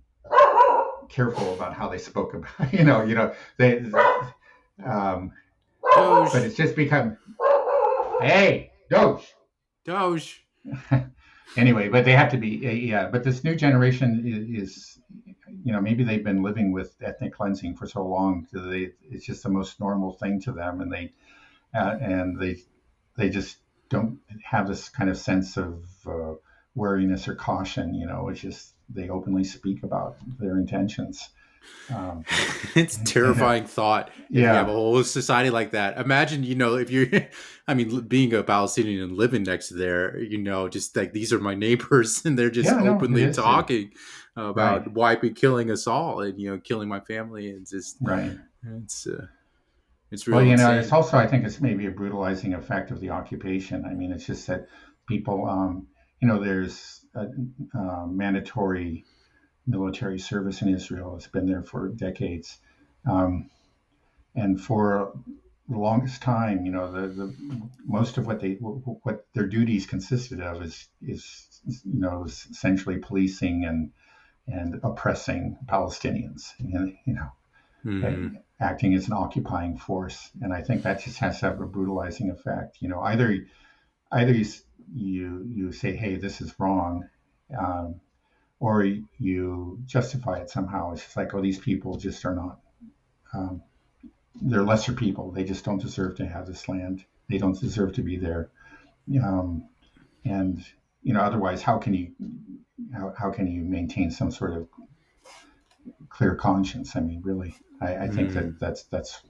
careful about how they spoke about. They. Um, but Doge, it's just become, hey, Doge. Doge. Anyway, but they have to be, yeah. But this new generation is maybe they've been living with ethnic cleansing for so long, so it's just the most normal thing to them, and they just don't have this kind of sense of wariness or caution. It's just they openly speak about their intentions. Um, It's terrifying thought if you have a yeah, whole society like that. Imagine, if you're, I mean, being a Palestinian and living next to there, just like these are my neighbors and they're just yeah, no, it openly is talking right, about wiping, killing us all and, killing my family. And right. it's, it's Well, real it's insane. also, I think it's maybe a brutalizing effect of the occupation. I mean, it's just that people, there's a mandatory military service in Israel. It's been there for decades. Um, and for the longest time, most of what their duties consisted of is essentially policing and oppressing Palestinians. Hmm. Acting as an occupying force, and I think that just has to have a brutalizing effect. Either you say, "Hey, this is wrong," um, or you justify it somehow. It's just like, "Oh, these people just are not. Um, they're lesser people. They just don't deserve to have this land. They don't deserve to be there." Um, and otherwise, how can you maintain some sort of clear conscience? I mean, really, I think Hmm. that that's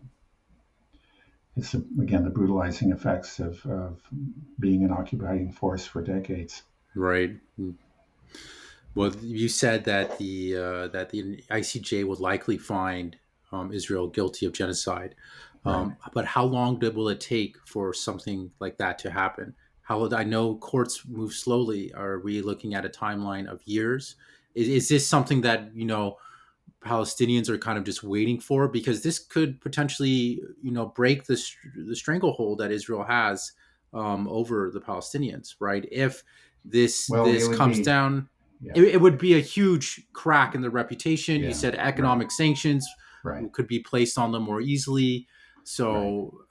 it's again the brutalizing effects of being an occupying force for decades. Right. Well, you said that the ICJ would likely find Israel guilty of genocide. Right. But how long will it take for something like that to happen? How I know courts move slowly. Are we looking at a timeline of years? Is this something that Palestinians are kind of just waiting for? Because this could potentially break the stranglehold that Israel has over the Palestinians, right? If this Well, it this would comes be, down, yeah, it would be a huge crack in the reputation. You yeah, said right, economic sanctions right, could be placed on them more easily. right, So,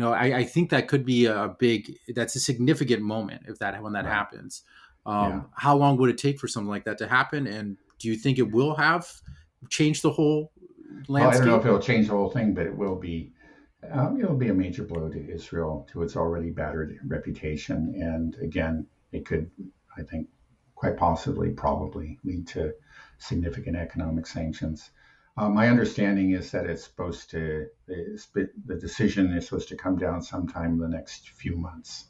I think that could be that's a significant moment if that when that right, happens. yeah. How long would it take for something like that to happen? And do you think it will have changed the whole Well, I don't know if landscape? it'll change the whole thing, but it'll be a major blow to Israel, to its already battered reputation. And again, it could, I think, quite possibly, probably lead to significant economic sanctions. My understanding is that the decision is supposed to come down sometime in the next few months.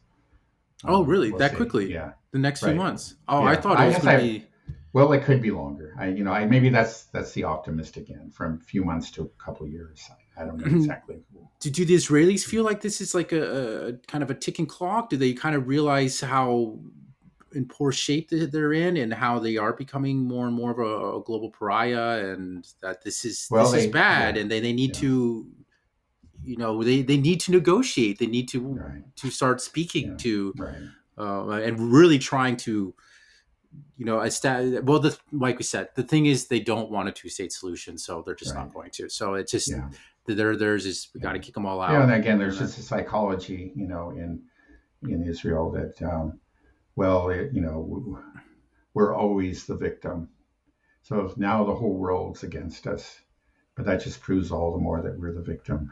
Oh, really? We'll That see. quickly? Yeah, The next few right. months? Oh, I Yeah, thought it I was guess going to I. be. Well, it could be longer. Maybe that's the optimistic end, from a few months to a couple of years. I don't know exactly. Do the Israelis feel like this is like a kind of a ticking clock? Do they kind of realize how in poor shape that they're in, and how they are becoming more and more of a global pariah, and that Well, this is bad, yeah, and they need yeah, to they need to negotiate. They need right, to start speaking yeah, to right, and really trying to well, like we said, the thing is they don't want a two-state solution, so they're just not right, going to. So it's just yeah, theirs is we got to yeah, kick them all yeah. And out. again, there's And just a psychology, in Israel that, well, we're always the victim. So if now the whole world's against us, but that just proves all the more that we're the victim,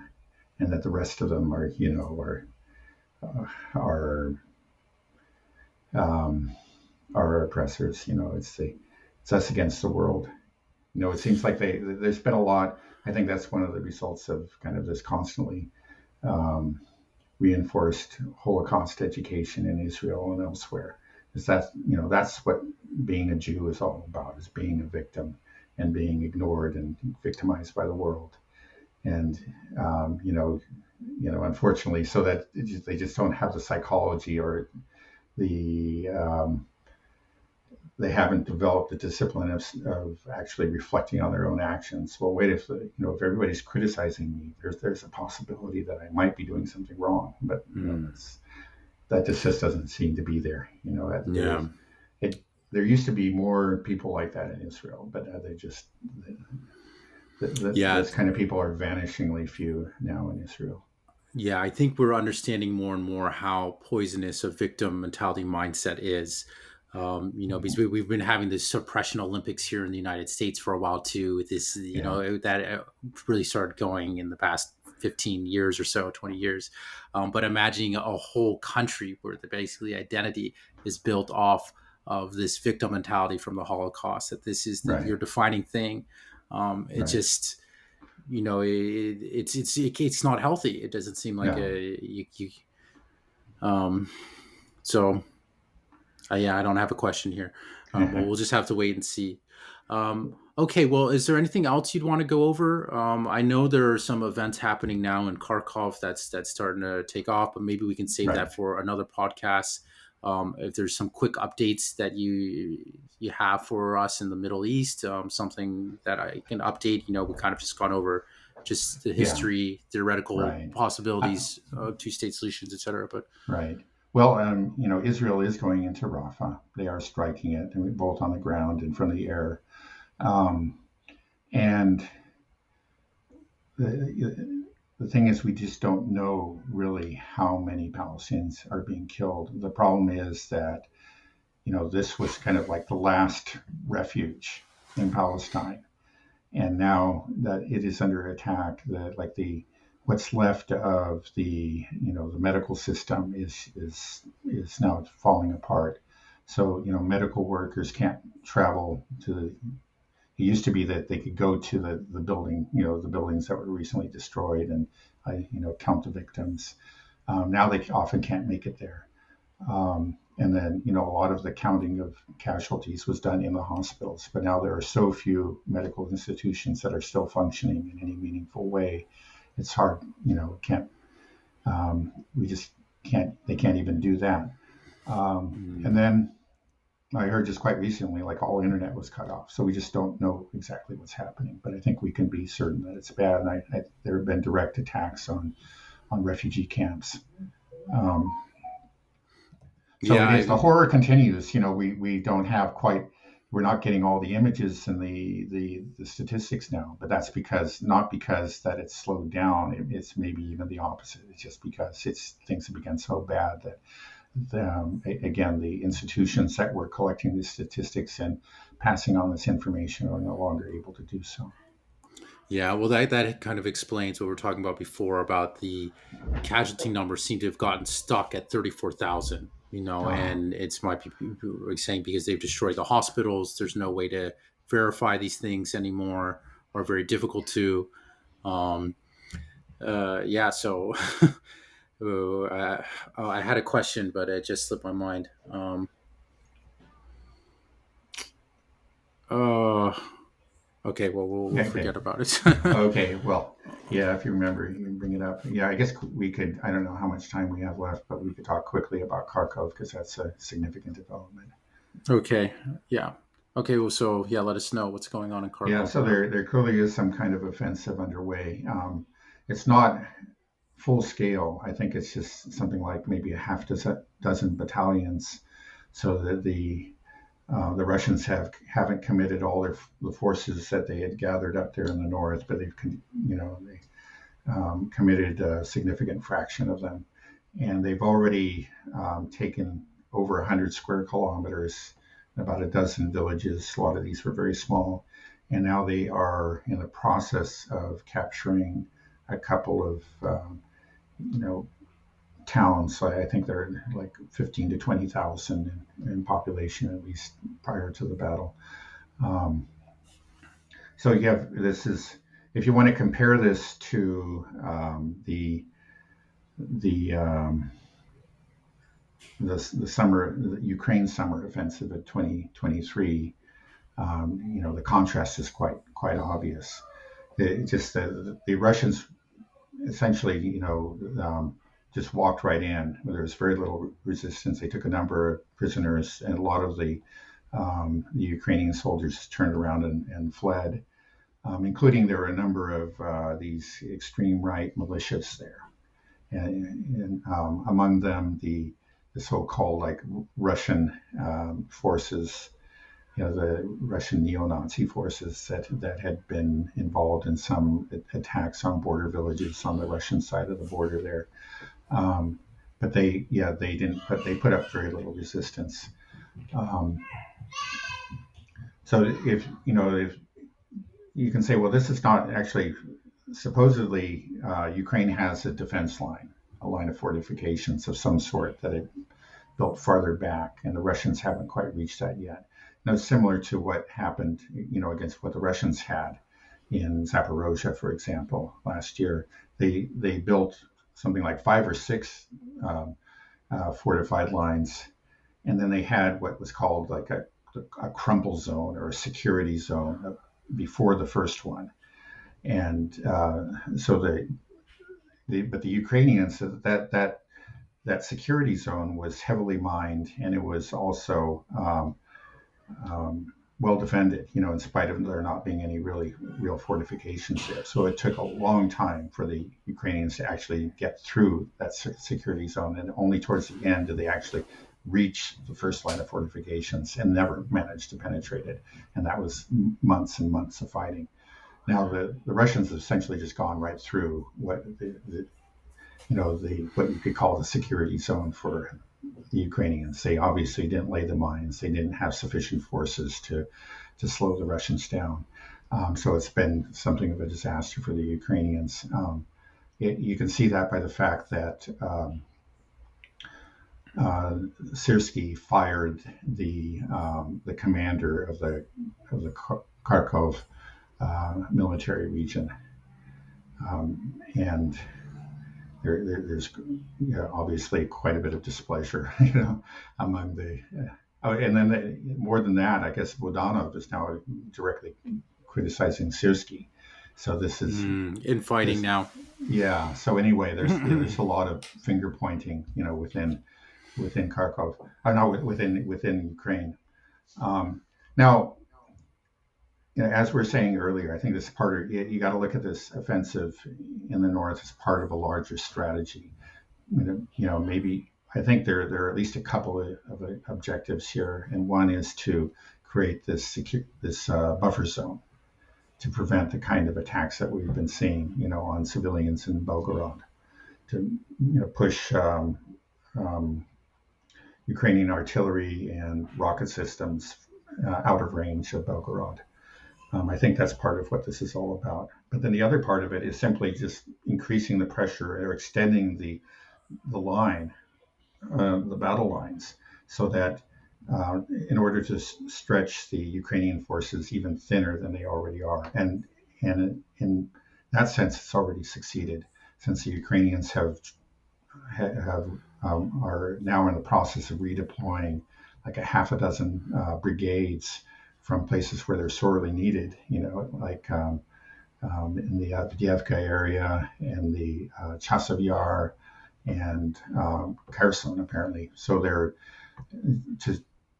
and that the rest of them are um, our oppressors. It's us against the world. It seems like there's been a lot. I think that's one of the results of kind of this constantly um, reinforced Holocaust education in Israel and elsewhere. Is that that's what being a Jew is all about: is being a victim and being ignored and victimized by the world. And unfortunately, so that they just don't have the psychology, or the they haven't developed the discipline of actually reflecting on their own actions. Well, wait, if everybody's criticizing me, there's a possibility that I might be doing something wrong. But that just doesn't seem to be there. yeah, There used to be more people like that in Israel, but yeah, those kind of people are vanishingly few now in Israel. yeah. I think we're understanding more and more how poisonous a victim mentality mindset is. Because we've been having this suppression Olympics here in the United States for a while too. This, Yeah, that really started going in the past 15 years or so, 20 years. But imagining a whole country where the basically identity is built off of this victim mentality from the Holocaust, that this is right, your defining thing. It right. just, it's not healthy. It doesn't seem like No, um, so yeah, I don't have a question here. Well, we'll just have to wait and see. Okay, well, is there anything else you'd want to go over? I know there are some events happening now in Kharkov that's starting to take off, but maybe we can save right. that for another podcast. If there's some quick updates that you have for us in the Middle East, something that I can update. We kind of just gone over just the Yeah, history, theoretical right. possibilities, two-state solutions, etc. But Right. Well, Israel is going into Rafah. They are striking it, and both on the ground and from the air. Um, and the thing is, we just don't know really how many Palestinians are being killed. The problem is that, this was kind of like the last refuge in Palestine. And now that it is under attack, what's left of the medical system is now falling apart. So medical workers can't travel to. It used to be that they could go to the building, the buildings that were recently destroyed, and count the victims. Now they often can't make it there. And then, a lot of the counting of casualties was done in the hospitals. But now there are so few medical institutions that are still functioning in any meaningful way. It's hard, can't, we just can't, they can't even do that. And then I heard just quite recently, like all internet was cut off. So we just don't know exactly what's happening. But I think we can be certain that it's bad. And there have been direct attacks on refugee camps. Um, So Yeah, it is. The horror continues. We don't have quite. We're not getting all the images and the statistics now, but that's not because that it's slowed down. It's maybe even the opposite. It's just because things have become so bad that again the institutions that were collecting these statistics and passing on this information are no longer able to do so. yeah. Well, that kind of explains what we were talking about before about the casualty numbers seem to have gotten stuck at 34,000. Uh, And it's my people are saying because they've destroyed the hospitals. There's no way to verify these things anymore, or very difficult to. Um, yeah. So I had a question, but it just slipped my mind. Uh, okay. Well, we'll okay. forget about it. Okay. Well, yeah. If you remember, you can bring it up. Yeah. I guess we could. I don't know how much time we have left, but we could talk quickly about Kharkov because that's a significant development. Okay. Yeah. Okay. Well, so yeah, let us know what's going on in Yeah, Kharkov so now. there clearly is some kind of offensive underway. It's not full scale. I think it's just something like maybe a half dozen battalions, so that the Russians haven't committed all the forces that they had gathered up there in the north, but they committed a significant fraction of them, and they've already taken over 100 square kilometers, about a dozen villages. A lot of these were very small, and now they are in the process of capturing a couple of you know towns. So I think they're like 15 to 20,000 in population, at least prior to the battle. Um, so you have this is if you want to compare this to the the Ukraine summer offensive of 2023, the contrast is quite obvious. The Russians essentially, just walked right in. There was very little resistance. They took a number of prisoners, and a lot of the Ukrainian soldiers turned around and fled, including there were a number of these extreme right militias there, and among them the so-called like Russian forces, the Russian neo-Nazi forces that had been involved in some attacks on border villages on the Russian side of the border there. Um, but they didn't, but they put up very little resistance. Um, so if you can say, well, this is not actually supposedly Ukraine has a defense line, a line of fortifications of some sort that it built farther back, and the Russians haven't quite reached that yet. Now, similar to what happened, against what the Russians had in Zaporozhye, for example, last year. They built something like 5 or 6 um, fortified lines, and then they had what was called like a crumple zone or a security zone before the first one. And so but the Ukrainians said that security zone was heavily mined, and it was also well defended, in spite of there not being any really real fortifications there. So it took a long time for the Ukrainians to actually get through that security zone, and only towards the end did they actually reach the first line of fortifications and never managed to penetrate it. And that was months and months of fighting. Now the Russians have essentially just gone right through what what you could call the security zone for the Ukrainians. They obviously didn't lay the mines. They didn't have sufficient forces to slow the Russians down. So it's been something of a disaster for the Ukrainians. You can see that by the fact that Syrskyi fired the commander of the Kharkov military region, and there's obviously quite a bit of displeasure, among the. Oh, and then more than that, I guess Budanov is now directly criticizing Sirski. So this is Infighting this, now. yeah. So anyway, there's a lot of finger pointing, within Kharkov, or no, within Ukraine. Now, as we were saying earlier, I think this part of you got to look at this offensive in the north as part of a larger strategy. Maybe I think there are at least a couple of objectives here, and one is to create this buffer zone to prevent the kind of attacks that we've been seeing, on civilians in Belgorod, to push Ukrainian artillery and rocket systems out of range of Belgorod. I think that's part of what this is all about. But then the other part of it is simply just increasing the pressure or extending the line, the battle lines, so that in order to stretch the Ukrainian forces even thinner than they already are. And in that sense, it's already succeeded, since the Ukrainians are now in the process of redeploying like a half a dozen brigades from places where they're sorely needed, like in the Avdiivka area and the Chasiv Yar and Kherson, apparently. So they're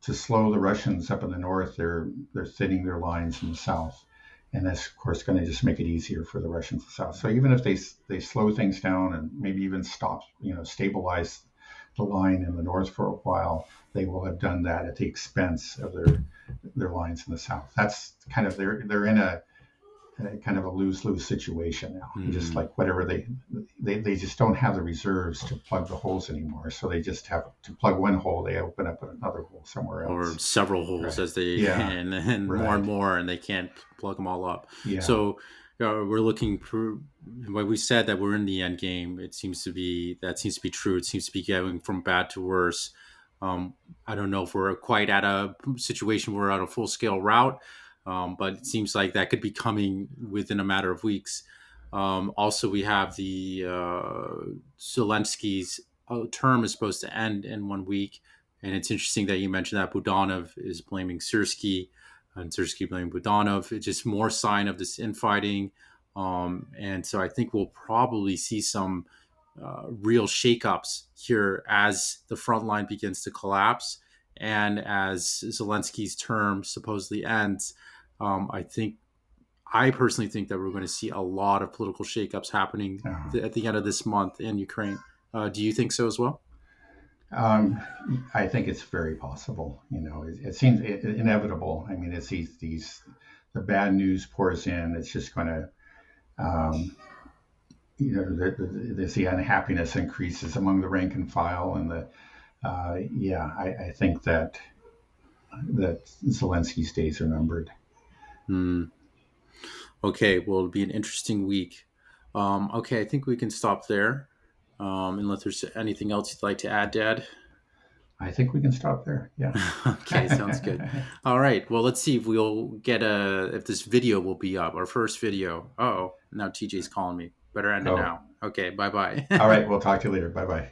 to slow the Russians up in the north. They're thinning their lines in the south, and that's of course going to just make it easier for the Russians in the south. So even if they slow things down and maybe even stop, stabilize the line in the north for a while, they will have done that at the expense of their lines in the south. That's kind of they're in a kind of a lose-lose situation now. Just like whatever they just don't have the reserves to plug the holes anymore. So they just have to plug one hole. They open up another hole somewhere else, or several holes, right? as they and Right. more and more, and they can't plug them all up. Yeah. So we're looking for when we said that we're in the end game. It seems to be true. It seems to be going from bad to worse. I don't know if we're quite at a situation where we're at a full scale rout, but it seems like that could be coming within a matter of weeks. Also, we have the Zelensky's term is supposed to end in 1 week, and it's interesting that you mentioned that Budanov is blaming Sirski, and Sirski blaming Budanov. It's just more sign of this infighting, and so I think we'll probably see some real shakeups here as the front line begins to collapse and as Zelensky's term supposedly ends. I personally think that we're going to see a lot of political shakeups happening at the end of this month in Ukraine. Do you think so as well? I think it's very possible. It seems inevitable. I mean, it's the bad news pours in. It's just going to, the unhappiness increases among the rank and file, and I think that Zelensky's days are numbered. Okay, well, it'll be an interesting week. Okay, I think we can stop there. Unless there's anything else you'd like to add, Dad? I think we can stop there. Yeah. Okay, sounds good. All right. Well, let's see if we'll get if this video will be up, our first video. Oh, now TJ's calling me. Better end it now. Okay, bye-bye. All right, we'll talk to you later. Bye-bye.